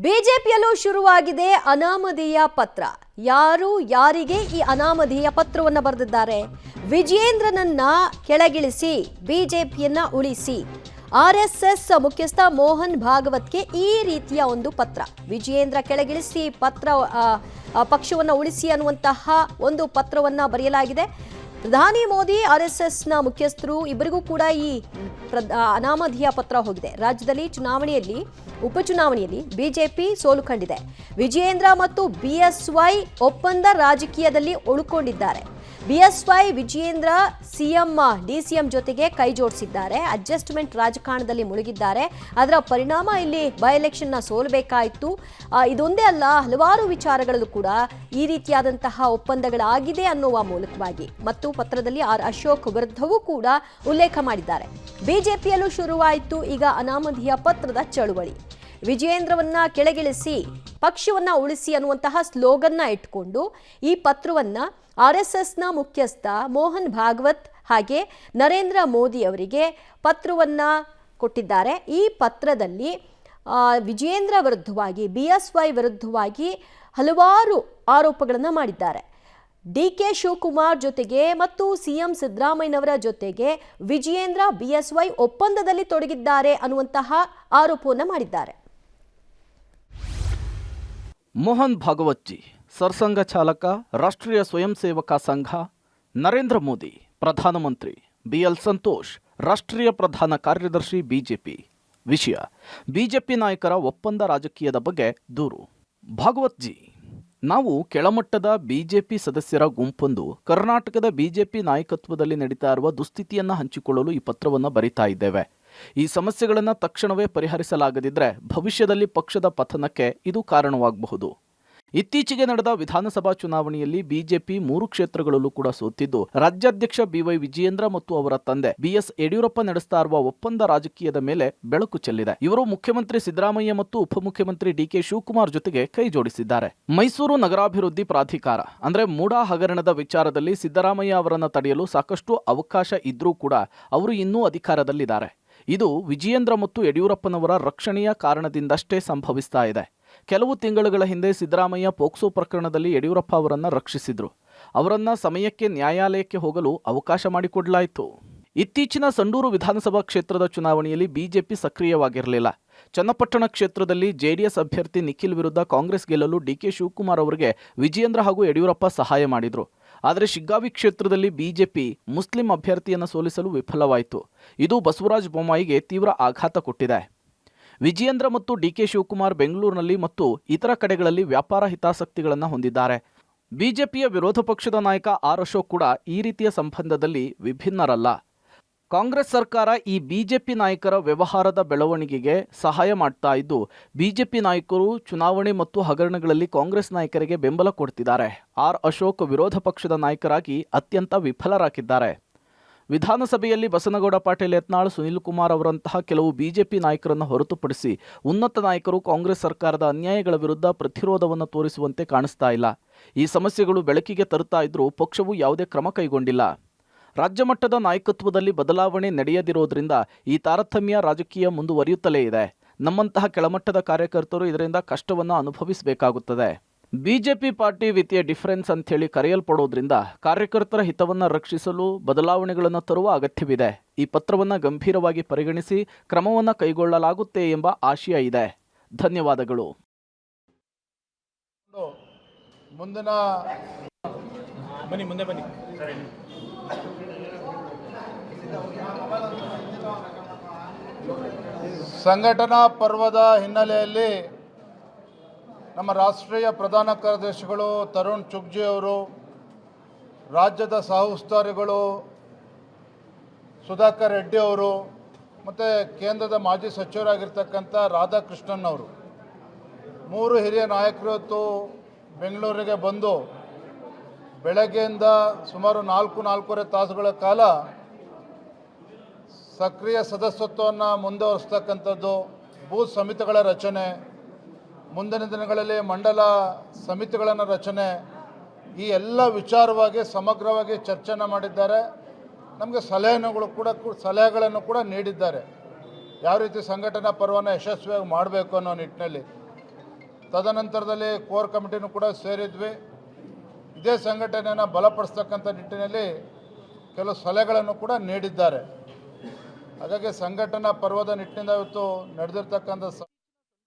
ಬಿಜೆಪಿಯಲ್ಲೂ ಶುರುವಾಗಿದೆ ಅನಾಮಧೇಯ ಪತ್ರ. ಯಾರು ಯಾರಿಗೆ ಈ ಅನಾಮಧೇಯ ಪತ್ರವನ್ನು ಬರೆದಿದ್ದಾರೆ? ವಿಜಯೇಂದ್ರನನ್ನ ಕೆಳಗಿಳಿಸಿ ಬಿಜೆಪಿಯನ್ನ ಉಳಿಸಿ. ಆರ್ಎಸ್ಎಸ್ ಮುಖ್ಯಸ್ಥ ಮೋಹನ್ ಭಾಗವತ್ಗೆ ಈ ರೀತಿಯ ಒಂದು ಪತ್ರ. ವಿಜಯೇಂದ್ರ ಕೆಳಗಿಳಿಸಿ ಪಕ್ಷವನ್ನು ಉಳಿಸಿ ಅನ್ನುವಂತಹ ಒಂದು ಪತ್ರವನ್ನ ಬರೆಯಲಾಗಿದೆ. ಪ್ರಧಾನಿ ಮೋದಿ, ಆರ್ಎಸ್ಎಸ್ನ ಮುಖ್ಯಸ್ಥರು ಇಬ್ಬರಿಗೂ ಕೂಡ ಈ ಅನಾಮಧೇಯ ಪತ್ರ ಹೋಗಿದೆ. ರಾಜ್ಯದಲ್ಲಿ ಉಪಚುನಾವಣೆಯಲ್ಲಿ ಬಿಜೆಪಿ ಸೋಲು ಕಂಡಿದೆ. ವಿಜಯೇಂದ್ರ ಮತ್ತು ಬಿಎಸ್ವೈ ಒಪ್ಪಂದ ರಾಜಕೀಯದಲ್ಲಿ ಉಳ್ಕೊಂಡಿದ್ದಾರೆ. ಬಿಎಸ್ವೈ ವಿಜಯೇಂದ್ರ ಡಿಸಿಎಂ ಜೊತೆಗೆ ಕೈ ಜೋಡಿಸಿದ್ದಾರೆ. ಅಡ್ಜಸ್ಟ್ಮೆಂಟ್ ರಾಜಕಾರಣದಲ್ಲಿ ಮುಳುಗಿದ್ದಾರೆ. ಅದರ ಪರಿಣಾಮ ಇಲ್ಲಿ ಬೈ ಎಲೆಕ್ಷನ್ನ ಸೋಲಬೇಕಾಯಿತು. ಇದೊಂದೇ ಅಲ್ಲ, ಹಲವಾರು ವಿಚಾರಗಳಲ್ಲೂ ಕೂಡ ಈ ರೀತಿಯಾದಂತಹ ಒಪ್ಪಂದಗಳಾಗಿದೆ ಅನ್ನುವ ಮೂಲಕವಾಗಿ ಮತ್ತು ಪತ್ರದಲ್ಲಿ ಆರ್ ಅಶೋಕ್ ವಿರುದ್ಧವೂ ಕೂಡ ಉಲ್ಲೇಖ ಮಾಡಿದ್ದಾರೆ. ಬಿಜೆಪಿಯಲ್ಲೂ ಶುರುವಾಯಿತು ಈಗ ಅನಾಮಧೇಯ ಪತ್ರದ ಚಳುವಳಿ. ವಿಜಯೇಂದ್ರವನ್ನ ಕೆಳಗಿಳಿಸಿ ಪಕ್ಷವನ್ನ ಉಳಿಸಿ ಅನ್ನುವಂತಹ ಸ್ಲೋಗನ್ನ ಇಟ್ಕೊಂಡು ಈ ಪತ್ರವನ್ನ ಆರ್ಎಸ್ಎಸ್ನ ಮುಖ್ಯಸ್ಥ ಮೋಹನ್ ಭಾಗವತ್ ಹಾಗೆ ನರೇಂದ್ರ ಮೋದಿ ಅವರಿಗೆ ಪತ್ರವನ್ನ ಕೊಟ್ಟಿದ್ದಾರೆ. ಈ ಪತ್ರದಲ್ಲಿ ವಿಜಯೇಂದ್ರ ವಿರುದ್ಧವಾಗಿ, ಬಿಎಸ್ವೈ ವಿರುದ್ಧವಾಗಿ ಹಲವಾರು ಆರೋಪಗಳನ್ನು ಮಾಡಿದ್ದಾರೆ. ಡಿಕೆ ಶಿವಕುಮಾರ್ ಜೊತೆಗೆ ಮತ್ತು ಸಿಎಂ ಸಿದ್ದರಾಮಯ್ಯನವರ ಜೊತೆಗೆ ವಿಜಯೇಂದ್ರ ಬಿಎಸ್ವೈ ಒಪ್ಪಂದದಲ್ಲಿ ತೊಡಗಿದ್ದಾರೆ ಅನ್ನುವಂತಹ ಆರೋಪವನ್ನು ಮಾಡಿದ್ದಾರೆ. ಮೋಹನ್ ಭಾಗವತ್ಜಿ ಸರ್ಸಂಘ ಚಾಲಕ, ರಾಷ್ಟ್ರೀಯ ಸ್ವಯಂ ಸೇವಕ ಸಂಘ, ನರೇಂದ್ರ ಮೋದಿ ಪ್ರಧಾನಮಂತ್ರಿ, ಬಿಎಲ್ ಸಂತೋಷ್ ರಾಷ್ಟ್ರೀಯ ಪ್ರಧಾನ ಕಾರ್ಯದರ್ಶಿ ಬಿಜೆಪಿ. ವಿಷಯ: ಬಿಜೆಪಿ ನಾಯಕರ ಒಪ್ಪಂದ ರಾಜಕೀಯದ ಬಗ್ಗೆ ದೂರು. ಭಾಗವತ್ಜಿ: ನಾವು ಕೆಳಮಟ್ಟದ ಬಿಜೆಪಿ ಸದಸ್ಯರ ಗುಂಪೊಂದು ಕರ್ನಾಟಕದ ಬಿಜೆಪಿ ನಾಯಕತ್ವದಲ್ಲಿ ನಡೀತಾ ಇರುವ ದುಸ್ಥಿತಿಯನ್ನು ಹಂಚಿಕೊಳ್ಳಲು ಈ ಪತ್ರವನ್ನು ಬರಿತಾ ಇದ್ದೇವೆ. ಈ ಸಮಸ್ಯೆಗಳನ್ನು ತಕ್ಷಣವೇ ಪರಿಹರಿಸಲಾಗದಿದ್ದರೆ ಭವಿಷ್ಯದಲ್ಲಿ ಪಕ್ಷದ ಪತನಕ್ಕೆ ಇದು ಕಾರಣವಾಗಬಹುದು. ಇತ್ತೀಚೆಗೆ ನಡೆದ ವಿಧಾನಸಭಾ ಚುನಾವಣೆಯಲ್ಲಿ ಬಿಜೆಪಿ 3 ಕ್ಷೇತ್ರಗಳಲ್ಲೂ ಕೂಡ ಸೋತಿದ್ದು, ರಾಜ್ಯಾಧ್ಯಕ್ಷ ಬಿವೈ ವಿಜಯೇಂದ್ರ ಮತ್ತು ಅವರ ತಂದೆ ಬಿಎಸ್ ಯಡಿಯೂರಪ್ಪ ನಡೆಸ್ತಾ ಇರುವ ಒಪ್ಪಂದ ರಾಜಕೀಯದ ಮೇಲೆ ಬೆಳಕು ಚೆಲ್ಲಿದೆ. ಇವರು ಮುಖ್ಯಮಂತ್ರಿ ಸಿದ್ದರಾಮಯ್ಯ ಮತ್ತು ಉಪಮುಖ್ಯಮಂತ್ರಿ ಡಿಕೆ ಶಿವಕುಮಾರ್ ಜೊತೆಗೆ ಕೈ ಜೋಡಿಸಿದ್ದಾರೆ. ಮೈಸೂರು ನಗರಾಭಿವೃದ್ಧಿ ಪ್ರಾಧಿಕಾರ ಅಂದ್ರೆ ಮೂಡಾ ಹಗರಣದ ವಿಚಾರದಲ್ಲಿ ಸಿದ್ದರಾಮಯ್ಯ ಅವರನ್ನು ತಡೆಯಲು ಸಾಕಷ್ಟು ಅವಕಾಶ ಇದ್ರೂ ಕೂಡ ಅವರು ಇನ್ನೂ ಅಧಿಕಾರದಲ್ಲಿದ್ದಾರೆ. ಇದು ವಿಜಯೇಂದ್ರ ಮತ್ತು ಯಡಿಯೂರಪ್ಪನವರ ರಕ್ಷಣೆಯ ಕಾರಣದಿಂದಷ್ಟೇ ಸಂಭವಿಸ್ತಾ ಇದೆ. ಕೆಲವು ತಿಂಗಳುಗಳ ಹಿಂದೆ ಸಿದ್ದರಾಮಯ್ಯ ಪೋಕ್ಸೋ ಪ್ರಕರಣದಲ್ಲಿ ಯಡಿಯೂರಪ್ಪ ಅವರನ್ನು ರಕ್ಷಿಸಿದ್ರು. ಅವರನ್ನ ಸಮಯಕ್ಕೆ ನ್ಯಾಯಾಲಯಕ್ಕೆ ಹೋಗಲು ಅವಕಾಶ ಮಾಡಿಕೊಡಲಾಯಿತು. ಇತ್ತೀಚಿನ ಸಂಡೂರು ವಿಧಾನಸಭಾ ಕ್ಷೇತ್ರದ ಚುನಾವಣೆಯಲ್ಲಿ ಬಿಜೆಪಿ ಸಕ್ರಿಯವಾಗಿರಲಿಲ್ಲ. ಚನ್ನಪಟ್ಟಣ ಕ್ಷೇತ್ರದಲ್ಲಿ ಜೆಡಿಎಸ್ ಅಭ್ಯರ್ಥಿ ನಿಖಿಲ್ ವಿರುದ್ಧ ಕಾಂಗ್ರೆಸ್ ಗೆಲ್ಲಲು ಡಿಕೆ ಶಿವಕುಮಾರ್ ಅವರಿಗೆ ವಿಜಯೇಂದ್ರ ಹಾಗೂ ಯಡಿಯೂರಪ್ಪ ಸಹಾಯ ಮಾಡಿದ್ರು. ಆದರೆ ಶಿಗ್ಗಾವಿ ಕ್ಷೇತ್ರದಲ್ಲಿ ಬಿಜೆಪಿ ಮುಸ್ಲಿಂ ಅಭ್ಯರ್ಥಿಯನ್ನು ಸೋಲಿಸಲು ವಿಫಲವಾಯಿತು. ಇದು ಬಸವರಾಜ ಬೊಮ್ಮಾಯಿಗೆ ತೀವ್ರ ಆಘಾತ ಕೊಟ್ಟಿದೆ. ವಿಜಯೇಂದ್ರ ಮತ್ತು ಡಿಕೆ ಶಿವಕುಮಾರ್ ಬೆಂಗಳೂರಿನಲ್ಲಿ ಮತ್ತು ಇತರ ಕಡೆಗಳಲ್ಲಿ ವ್ಯಾಪಾರ ಹಿತಾಸಕ್ತಿಗಳನ್ನು ಹೊಂದಿದ್ದಾರೆ. ಬಿಜೆಪಿಯ ವಿರೋಧ ಪಕ್ಷದ ನಾಯಕ ಆರ್ ಅಶೋಕ್ ಕೂಡ ಈ ರೀತಿಯ ಸಂಬಂಧದಲ್ಲಿ ವಿಭಿನ್ನರಲ್ಲ. ಕಾಂಗ್ರೆಸ್ ಸರ್ಕಾರ ಈ ಬಿಜೆಪಿ ನಾಯಕರ ವ್ಯವಹಾರದ ಬೆಳವಣಿಗೆಗೆ ಸಹಾಯ ಮಾಡ್ತಾ ಇದ್ದು, ಬಿಜೆಪಿ ನಾಯಕರು ಚುನಾವಣೆ ಮತ್ತು ಹಗರಣಗಳಲ್ಲಿ ಕಾಂಗ್ರೆಸ್ ನಾಯಕರಿಗೆ ಬೆಂಬಲ ಕೊಡ್ತಿದ್ದಾರೆ. ಆರ್ ಅಶೋಕ್ ವಿರೋಧ ಪಕ್ಷದ ನಾಯಕರಾಗಿ ಅತ್ಯಂತ ವಿಫಲರಾಗಿದ್ದಾರೆ. ವಿಧಾನಸಭೆಯಲ್ಲಿ ಬಸನಗೌಡ ಪಾಟೀಲ್ ಯತ್ನಾಳ್, ಸುನಿಲ್ ಕುಮಾರ್ ಅವರಂತಹ ಕೆಲವು ಬಿಜೆಪಿ ನಾಯಕರನ್ನು ಹೊರತುಪಡಿಸಿ ಉನ್ನತ ನಾಯಕರು ಕಾಂಗ್ರೆಸ್ ಸರ್ಕಾರದ ಅನ್ಯಾಯಗಳ ವಿರುದ್ಧ ಪ್ರತಿರೋಧವನ್ನು ತೋರಿಸುವಂತೆ ಕಾಣಿಸ್ತಾ ಇಲ್ಲ. ಈ ಸಮಸ್ಯೆಗಳು ಬೆಳಕಿಗೆ ತರುತ್ತಾ ಇದ್ರೂ ಪಕ್ಷವು ಯಾವುದೇ ಕ್ರಮ ಕೈಗೊಂಡಿಲ್ಲ. ರಾಜ್ಯ ಮಟ್ಟದ ನಾಯಕತ್ವದಲ್ಲಿ ಬದಲಾವಣೆ ನಡೆಯದಿರೋದ್ರಿಂದ ಈ ತಾರತಮ್ಯ ರಾಜಕೀಯ ಮುಂದುವರಿಯುತ್ತಲೇ ಇದೆ. ನಮ್ಮಂತಹ ಕೆಳಮಟ್ಟದ ಕಾರ್ಯಕರ್ತರು ಇದರಿಂದ ಕಷ್ಟವನ್ನು ಅನುಭವಿಸಬೇಕಾಗುತ್ತದೆ. BJP party with A difference ಅಂಥೇಳಿ ಕರೆಯಲ್ಪಡೋದ್ರಿಂದ ಕಾರ್ಯಕರ್ತರ ಹಿತವನ್ನು ರಕ್ಷಿಸಲು ಬದಲಾವಣೆಗಳನ್ನು ತರುವ ಅಗತ್ಯವಿದೆ. ಈ ಪತ್ರವನ್ನು ಗಂಭೀರವಾಗಿ ಪರಿಗಣಿಸಿ ಕ್ರಮವನ್ನು ಕೈಗೊಳ್ಳಲಾಗುತ್ತೆ ಎಂಬ ಆಶಯ ಇದೆ. ಧನ್ಯವಾದಗಳು. ಮುಂದೆ ಬನ್ನಿ. ಸಂಘಟನಾ ಪರ್ವದ ಹಿನ್ನೆಲೆಯಲ್ಲಿ ನಮ್ಮ ರಾಷ್ಟ್ರೀಯ ಪ್ರಧಾನ ಕಾರ್ಯದರ್ಶಿಗಳು ತರುಣ್ ಚುಗ್ಜಿ ಅವರು, ರಾಜ್ಯದ ಸಹ ಉಸ್ತುವಾರಿಗಳು ಸುಧಾಕರ್ ರೆಡ್ಡಿ ಅವರು ಮತ್ತು ಕೇಂದ್ರದ ಮಾಜಿ ಸಚಿವರಾಗಿರ್ತಕ್ಕಂಥ ರಾಧಾಕೃಷ್ಣನ್ ಅವರು 3 ಹಿರಿಯ ನಾಯಕರು ಇವತ್ತು ಬೆಂಗಳೂರಿಗೆ ಬಂದು ಬೆಳಗ್ಗೆಯಿಂದ ಸುಮಾರು 4-4.5 ತಾಸುಗಳ ಕಾಲ ಸಕ್ರಿಯ ಸದಸ್ಯತ್ವವನ್ನು ಮುಂದುವರಿಸ್ತಕ್ಕಂಥದ್ದು, ಬೂತ್ ಸಮಿತಿಗಳ ರಚನೆ, ಮುಂದಿನ ದಿನಗಳಲ್ಲಿ ಮಂಡಲ ಸಮಿತಿಗಳನ್ನು ರಚನೆ, ಈ ಎಲ್ಲ ವಿಚಾರವಾಗಿ ಸಮಗ್ರವಾಗಿ ಚರ್ಚೆಯನ್ನು ಮಾಡಿದ್ದಾರೆ. ನಮಗೆ ಸಲಹೆಗಳನ್ನು ಕೂಡ ನೀಡಿದ್ದಾರೆ. ಯಾವ ರೀತಿ ಸಂಘಟನಾ ಪರ್ವನ ಯಶಸ್ವಿಯಾಗಿ ಮಾಡಬೇಕು ಅನ್ನೋ ನಿಟ್ಟಿನಲ್ಲಿ ತದನಂತರದಲ್ಲಿ ಕೋರ್ ಕಮಿಟಿನೂ ಕೂಡ ಸೇರಿದ್ವಿ. ಇದೇ ಸಂಘಟನೆಯನ್ನು ಬಲಪಡಿಸ್ತಕ್ಕಂಥ ನಿಟ್ಟಿನಲ್ಲಿ ಕೆಲವು ಸಲಹೆಗಳನ್ನು ಕೂಡ ನೀಡಿದ್ದಾರೆ. ಹಾಗಾಗಿ ಸಂಘಟನಾ ಪರ್ವದ ನಿಟ್ಟಿನಿಂದ ಇವತ್ತು ನಡೆದಿರ್ತಕ್ಕಂಥ